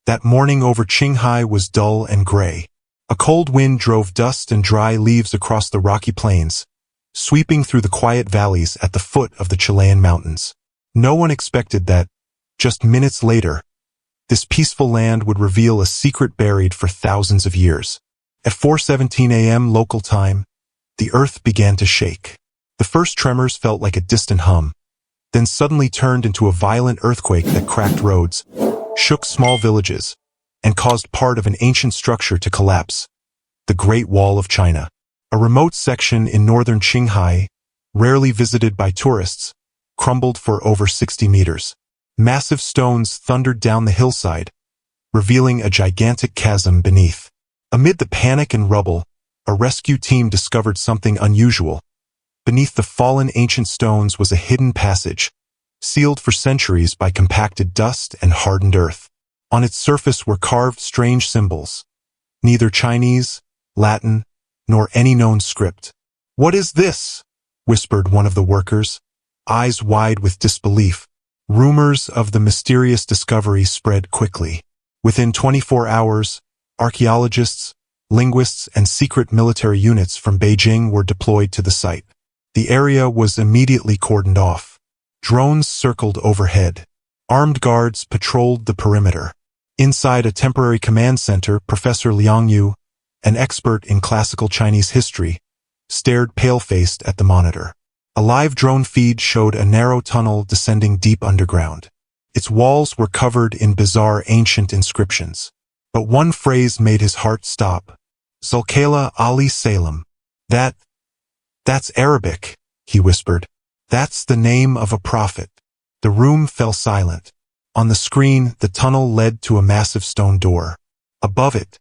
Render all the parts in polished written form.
That morning over Qinghai was dull and gray. A cold wind drove dust and dry leaves across the rocky plains, sweeping through the quiet valleys at the foot of the Chilean mountains. No one expected that, just minutes later, this peaceful land would reveal a secret buried for thousands of years. At 4:17 a.m. local time, the earth began to shake. The first tremors felt like a distant hum, then suddenly turned into a violent earthquake that cracked roads, shook small villages, and caused part of an ancient structure to collapse. The Great Wall of China. A remote section in northern Qinghai, rarely visited by tourists, crumbled for over 60 meters. Massive stones thundered down the hillside, revealing a gigantic chasm beneath. Amid the panic and rubble, a rescue team discovered something unusual. Beneath the fallen ancient stones was a hidden passage, sealed for centuries by compacted dust and hardened earth. On its surface were carved strange symbols, neither Chinese, Latin, nor any known script. "What is this?" whispered one of the workers, eyes wide with disbelief. Rumors of the mysterious discovery spread quickly. Within 24 hours, archaeologists, linguists, and secret military units from Beijing were deployed to the site. The area was immediately cordoned off. Drones circled overhead. Armed guards patrolled the perimeter. Inside a temporary command center, Professor Liang Yu, an expert in classical Chinese history, stared pale-faced at the monitor. A live drone feed showed a narrow tunnel descending deep underground. Its walls were covered in bizarre ancient inscriptions. But one phrase made his heart stop. Zulkala Ali Salem. That's Arabic, he whispered. That's the name of a prophet. The room fell silent. On the screen, the tunnel led to a massive stone door. Above it,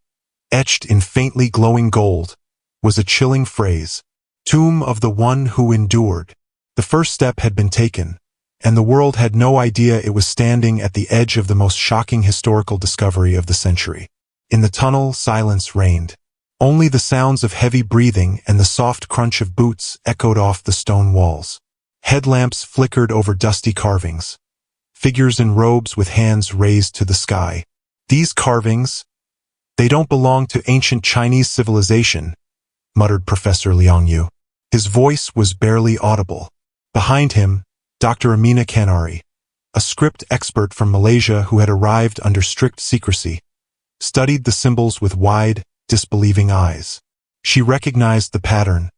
etched in faintly glowing gold, was a chilling phrase, "Tomb of the One Who Endured." The first step had been taken, and the world had no idea it was standing at the edge of the most shocking historical discovery of the century. In the tunnel, silence reigned. Only the sounds of heavy breathing and the soft crunch of boots echoed off the stone walls. Headlamps flickered over dusty carvings. Figures in robes with hands raised to the sky. "These carvings, they don't belong to ancient Chinese civilization," muttered Professor Liang Yu. His voice was barely audible. Behind him, Dr. Amina Kanari, a script expert from Malaysia who had arrived under strict secrecy, studied the symbols with wide, disbelieving eyes. She recognized the pattern.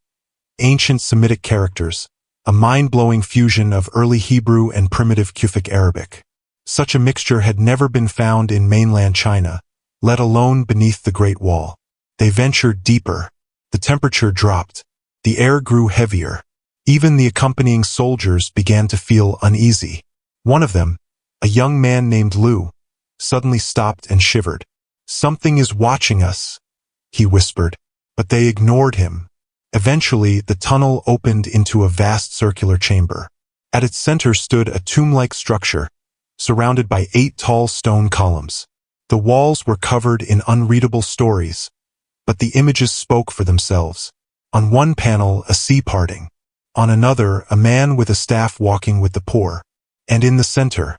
Ancient Semitic characters, a mind-blowing fusion of early Hebrew and primitive Kufic Arabic. Such a mixture had never been found in mainland China, let alone beneath the Great Wall. They ventured deeper. The temperature dropped. The air grew heavier. Even the accompanying soldiers began to feel uneasy. One of them, a young man named Lu, suddenly stopped and shivered. "Something is watching us," he whispered, but they ignored him. Eventually, the tunnel opened into a vast circular chamber. At its center stood a tomb-like structure, surrounded by 8 tall stone columns. The walls were covered in unreadable stories, but the images spoke for themselves. On one panel, a sea parting. On another, a man with a staff walking with the poor. And in the center,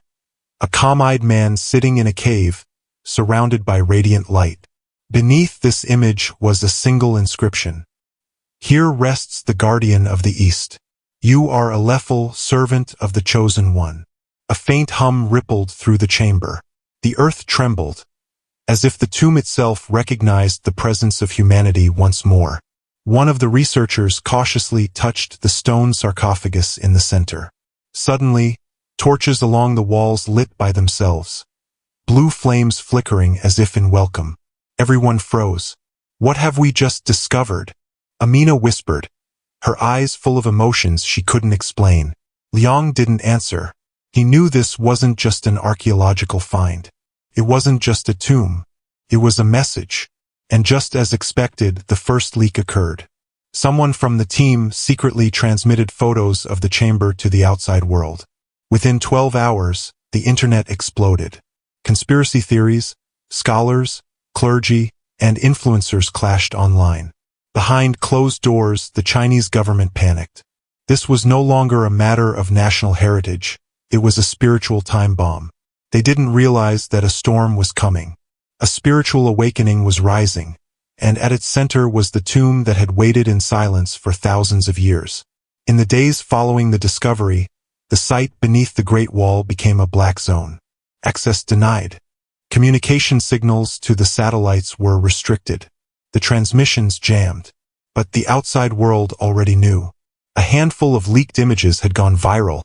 a calm-eyed man sitting in a cave, surrounded by radiant light. Beneath this image was a single inscription. "Here rests the guardian of the East. You are a lawful servant of the Chosen One." A faint hum rippled through the chamber. The earth trembled, as if the tomb itself recognized the presence of humanity once more. One of the researchers cautiously touched the stone sarcophagus in the center. Suddenly, torches along the walls lit by themselves, blue flames flickering as if in welcome. Everyone froze. "What have we just discovered?" Amina whispered, her eyes full of emotions she couldn't explain. Liang didn't answer. He knew this wasn't just an archaeological find. It wasn't just a tomb. It was a message. And just as expected, the first leak occurred. Someone from the team secretly transmitted photos of the chamber to the outside world. Within 12 hours, the internet exploded. Conspiracy theories, scholars, clergy, and influencers clashed online. Behind closed doors, the Chinese government panicked. This was no longer a matter of national heritage. It was a spiritual time bomb. They didn't realize that a storm was coming. A spiritual awakening was rising, and at its center was the tomb that had waited in silence for thousands of years. In the days following the discovery, the site beneath the Great Wall became a black zone. Access denied. Communication signals to the satellites were restricted. The transmissions jammed. But the outside world already knew. A handful of leaked images had gone viral,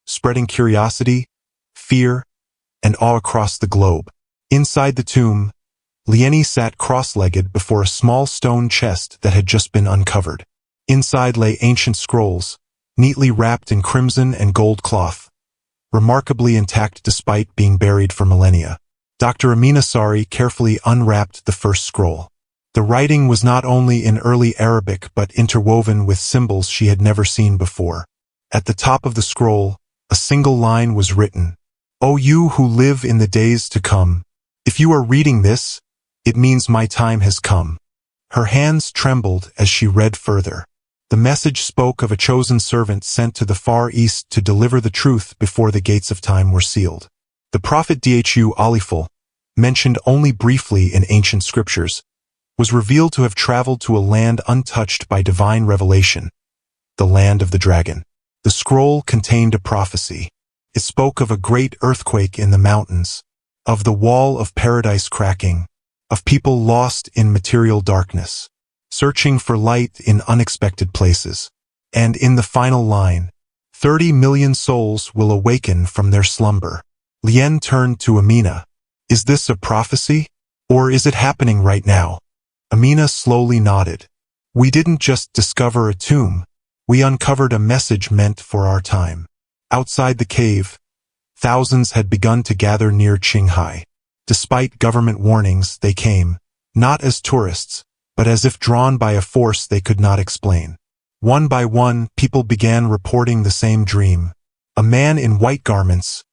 spreading curiosity, fear, and awe across the globe. Inside the tomb, Lieni sat cross-legged before a small stone chest that had just been uncovered. Inside lay ancient scrolls, neatly wrapped in crimson and gold cloth, remarkably intact despite being buried for millennia. Dr. Amina Sari carefully unwrapped the first scroll. The writing was not only in early Arabic but interwoven with symbols she had never seen before. At the top of the scroll, a single line was written, "O you who live in the days to come, if you are reading this, it means my time has come." Her hands trembled as she read further. The message spoke of a chosen servant sent to the Far East to deliver the truth before the gates of time were sealed. The prophet Dhu Aliful, mentioned only briefly in ancient scriptures, was revealed to have traveled to a land untouched by divine revelation, the land of the dragon. The scroll contained a prophecy. It spoke of a great earthquake in the mountains, of the wall of paradise cracking, of people lost in material darkness, searching for light in unexpected places. And in the final line, 30 million souls will awaken from their slumber. Lien turned to Amina. Is this a prophecy? Or is it happening right now? Amina slowly nodded. We didn't just discover a tomb. We uncovered a message meant for our time. Outside the cave, thousands had begun to gather near Qinghai. Despite government warnings, they came, not as tourists, but as if drawn by a force they could not explain. One by one, people began reporting the same dream. A man in white garments,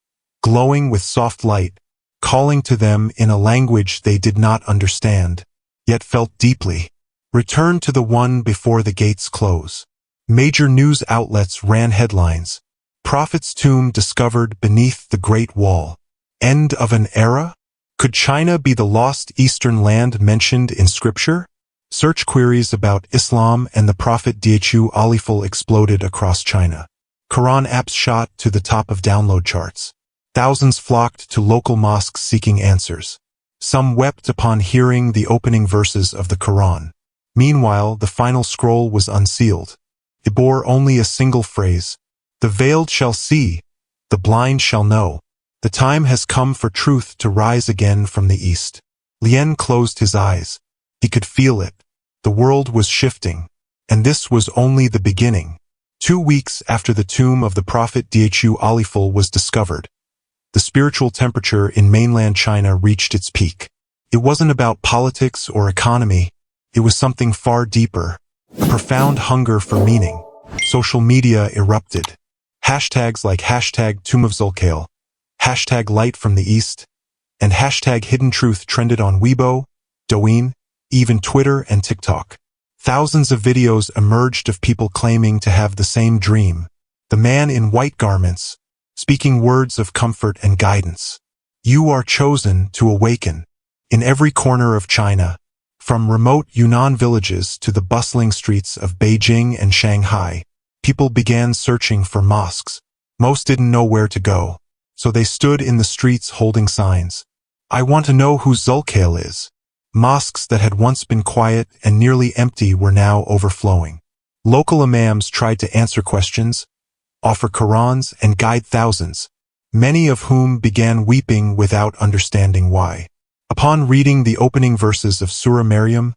glowing with soft light, calling to them in a language they did not understand, yet felt deeply. Return to the one before the gates close. Major news outlets ran headlines. Prophet's tomb discovered beneath the Great Wall. End of an era? Could China be the lost eastern land mentioned in scripture? Search queries about Islam and the Prophet Dhu Aliful exploded across China. Quran apps shot to the top of download charts. Thousands flocked to local mosques seeking answers. Some wept upon hearing the opening verses of the Quran. Meanwhile, the final scroll was unsealed. It bore only a single phrase. The veiled shall see, the blind shall know. The time has come for truth to rise again from the east. Lien closed his eyes. He could feel it. The world was shifting. And this was only the beginning. 2 weeks after the tomb of the Prophet Dhu Aliful was discovered, the spiritual temperature in mainland China reached its peak. It wasn't about politics or economy. It was something far deeper, a profound hunger for meaning. Social media erupted. Hashtags like hashtag Tomb of Zulkale, hashtag Light from the East, and hashtag Hidden Truth trended on Weibo, Douyin, even Twitter and TikTok. Thousands of videos emerged of people claiming to have the same dream. The man in white garments, speaking words of comfort and guidance. You are chosen to awaken. In every corner of China, from remote Yunnan villages to the bustling streets of Beijing and Shanghai, people began searching for mosques. Most didn't know where to go, so they stood in the streets holding signs. I want to know who Zulkale is. Mosques that had once been quiet and nearly empty were now overflowing. Local imams tried to answer questions, offer Qurans, and guide thousands, many of whom began weeping without understanding why. Upon reading the opening verses of Surah Maryam,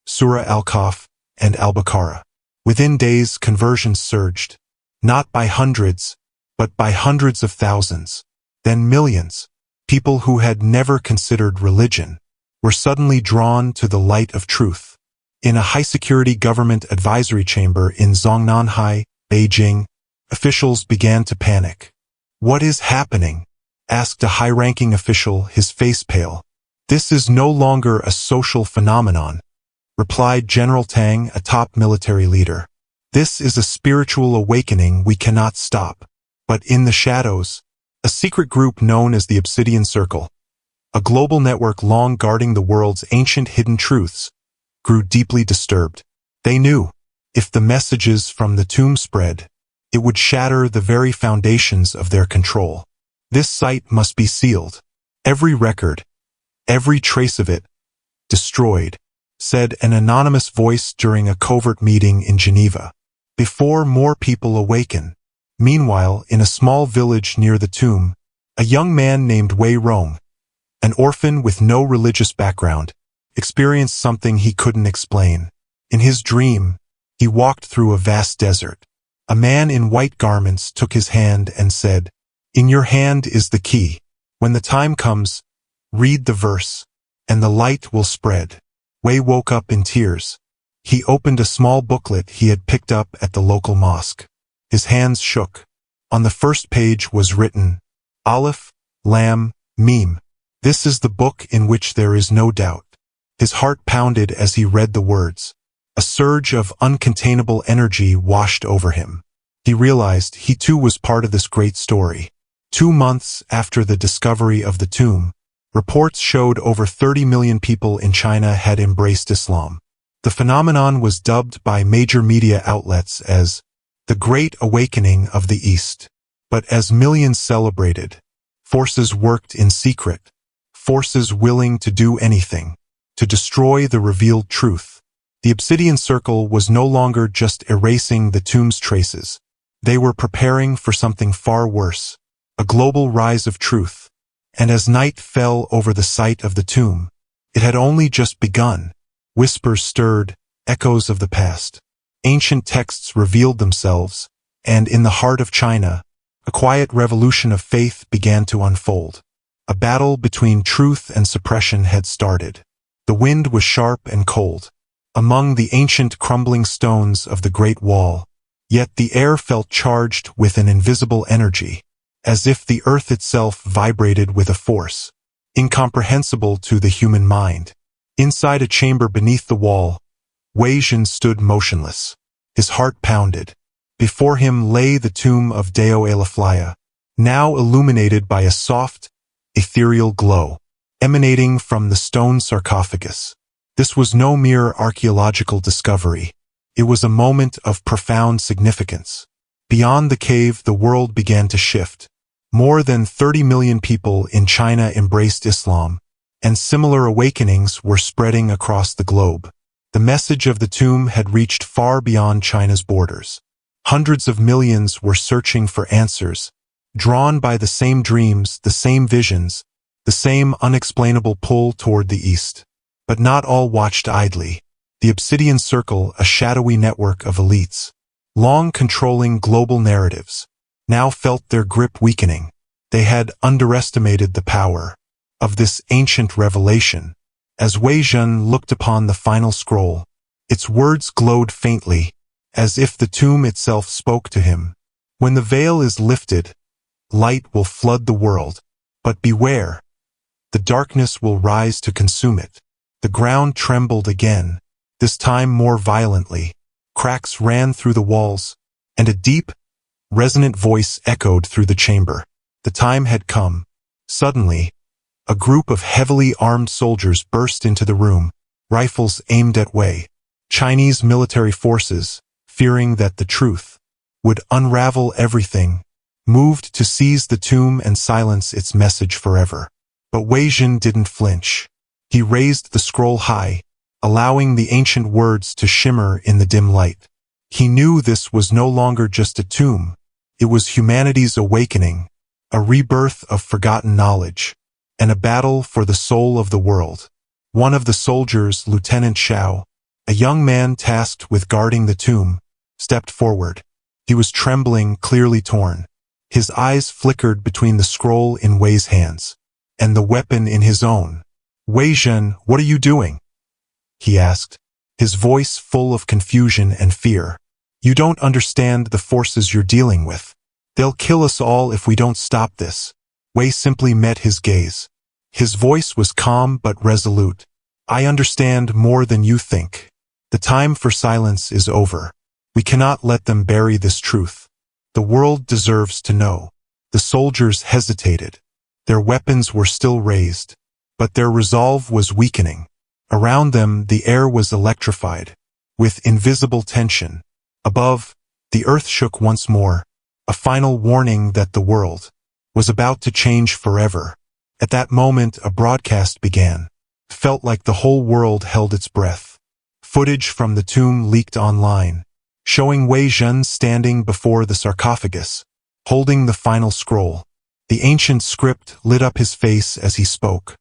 Surah Al-Kahf, and Al-Baqarah, within days conversions surged, not by hundreds, but by hundreds of thousands. Then millions, people who had never considered religion, were suddenly drawn to the light of truth. In a high-security government advisory chamber in Zongnanhai, Beijing, officials began to panic. What is happening? Asked a high-ranking official, his face pale. This is no longer a social phenomenon, replied General Tang, a top military leader. This is a spiritual awakening we cannot stop. But in the shadows, a secret group known as the Obsidian Circle, a global network long guarding the world's ancient hidden truths, grew deeply disturbed. They knew, if the messages from the tomb spread, it would shatter the very foundations of their control. This site must be sealed. Every record, every trace of it, destroyed, said an anonymous voice during a covert meeting in Geneva. Before more people awaken. Meanwhile, in a small village near the tomb, a young man named Wei Zhen, an orphan with no religious background, experienced something he couldn't explain. In his dream, he walked through a vast desert. A man in white garments took his hand and said, "In your hand is the key. When the time comes, read the verse, and the light will spread." Wei woke up in tears. He opened a small booklet he had picked up at the local mosque. His hands shook. On the first page was written, Aleph, Lam, Mim. This is the book in which there is no doubt. His heart pounded as he read the words. A surge of uncontainable energy washed over him. He realized he too was part of this great story. 2 months after the discovery of the tomb, reports showed over 30 million people in China had embraced Islam. The phenomenon was dubbed by major media outlets as the Great Awakening of the East. But as millions celebrated, forces worked in secret, forces willing to do anything, to destroy the revealed truth. The Obsidian Circle was no longer just erasing the tomb's traces. They were preparing for something far worse, a global rise of truth. And as night fell over the site of the tomb, it had only just begun. Whispers stirred, echoes of the past. Ancient texts revealed themselves, and in the heart of China, a quiet revolution of faith began to unfold. A battle between truth and suppression had started. The wind was sharp and cold, among the ancient crumbling stones of the Great Wall, yet the air felt charged with an invisible energy, as if the earth itself vibrated with a force, incomprehensible to the human mind. Inside a chamber beneath the wall, Wei Zhen stood motionless. His heart pounded. Before him lay the tomb of Deo Eleflaya, now illuminated by a soft, ethereal glow, emanating from the stone sarcophagus. This was no mere archaeological discovery. It was a moment of profound significance. Beyond the cave, the world began to shift. More than 30 million people in China embraced Islam, and similar awakenings were spreading across the globe. The message of the tomb had reached far beyond China's borders. Hundreds of millions were searching for answers, drawn by the same dreams, the same visions, the same unexplainable pull toward the east. But not all watched idly. The Obsidian Circle, a shadowy network of elites, long controlling global narratives, now felt their grip weakening. They had underestimated the power of this ancient revelation. As Wei Zhen looked upon the final scroll, its words glowed faintly, as if the tomb itself spoke to him. When the veil is lifted, light will flood the world. But beware, the darkness will rise to consume it. The ground trembled again, this time more violently. Cracks ran through the walls, and a deep, resonant voice echoed through the chamber. The time had come. Suddenly, a group of heavily armed soldiers burst into the room, rifles aimed at Wei. Chinese military forces, fearing that the truth would unravel everything, moved to seize the tomb and silence its message forever. But Wei Zhen didn't flinch. He raised the scroll high, allowing the ancient words to shimmer in the dim light. He knew this was no longer just a tomb. It was humanity's awakening, a rebirth of forgotten knowledge, and a battle for the soul of the world. One of the soldiers, Lieutenant Xiao, a young man tasked with guarding the tomb, stepped forward. He was trembling, clearly torn. His eyes flickered between the scroll in Wei's hands and the weapon in his own. "Wei Zhen, what are you doing?" he asked, his voice full of confusion and fear. "You don't understand the forces you're dealing with. They'll kill us all if we don't stop this." Wei simply met his gaze. His voice was calm but resolute. "I understand more than you think. The time for silence is over. We cannot let them bury this truth. The world deserves to know." The soldiers hesitated. Their weapons were still raised, but their resolve was weakening. Around them, the air was electrified, with invisible tension. Above, the earth shook once more, a final warning that the world was about to change forever. At that moment, a broadcast began. It felt like the whole world held its breath. Footage from the tomb leaked online, showing Wei Zhen standing before the sarcophagus, holding the final scroll. The ancient script lit up his face as he spoke.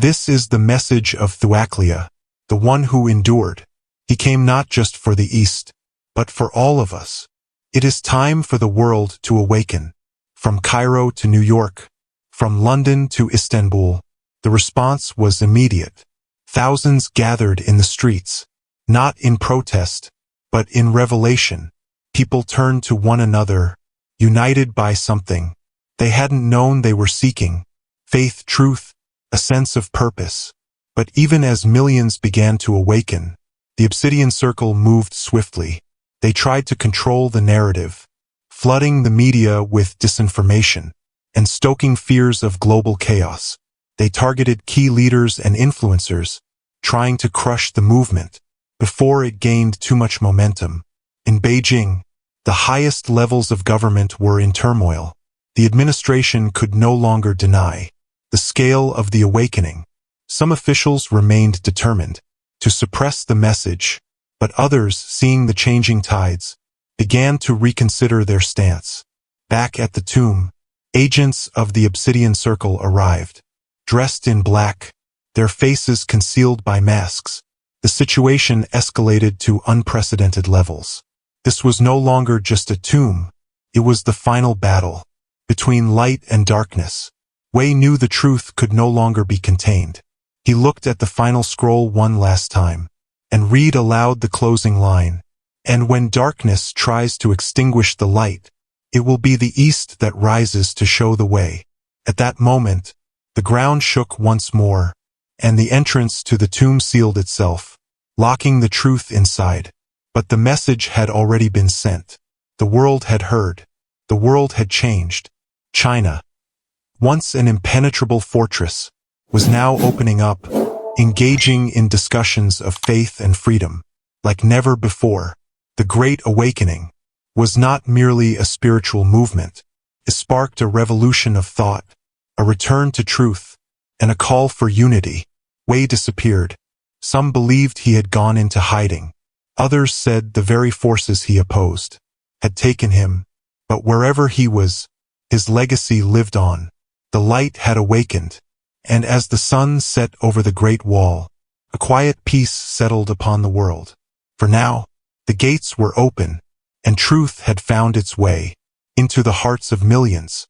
This is the message of Thuaklia, the one who endured. He came not just for the East, but for all of us. It is time for the world to awaken. From Cairo to New York, from London to Istanbul, the response was immediate. Thousands gathered in the streets, not in protest, but in revelation. People turned to one another, united by something they hadn't known they were seeking: faith, truth, a sense of purpose. But even as millions began to awaken, the Obsidian Circle moved swiftly. They tried to control the narrative, flooding the media with disinformation and stoking fears of global chaos. They targeted key leaders and influencers, trying to crush the movement before it gained too much momentum. In Beijing, the highest levels of government were in turmoil. The administration could no longer deny the scale of the awakening. Some officials remained determined to suppress the message, but others, seeing the changing tides, began to reconsider their stance. Back at the tomb, agents of the Obsidian Circle arrived, dressed in black, their faces concealed by masks. The situation escalated to unprecedented levels. This was no longer just a tomb, it was the final battle between light and darkness. Wei knew the truth could no longer be contained. He looked at the final scroll one last time, and read aloud the closing line. And when darkness tries to extinguish the light, it will be the East that rises to show the way. At that moment, the ground shook once more, and the entrance to the tomb sealed itself, locking the truth inside. But the message had already been sent. The world had heard. The world had changed. China, once an impenetrable fortress, was now opening up, engaging in discussions of faith and freedom like never before. The Great Awakening was not merely a spiritual movement. It sparked a revolution of thought, a return to truth, and a call for unity. Wei disappeared. Some believed he had gone into hiding. Others said the very forces he opposed had taken him. But wherever he was, his legacy lived on. The light had awakened, and as the sun set over the Great Wall, a quiet peace settled upon the world. For now, the gates were open, and truth had found its way into the hearts of millions.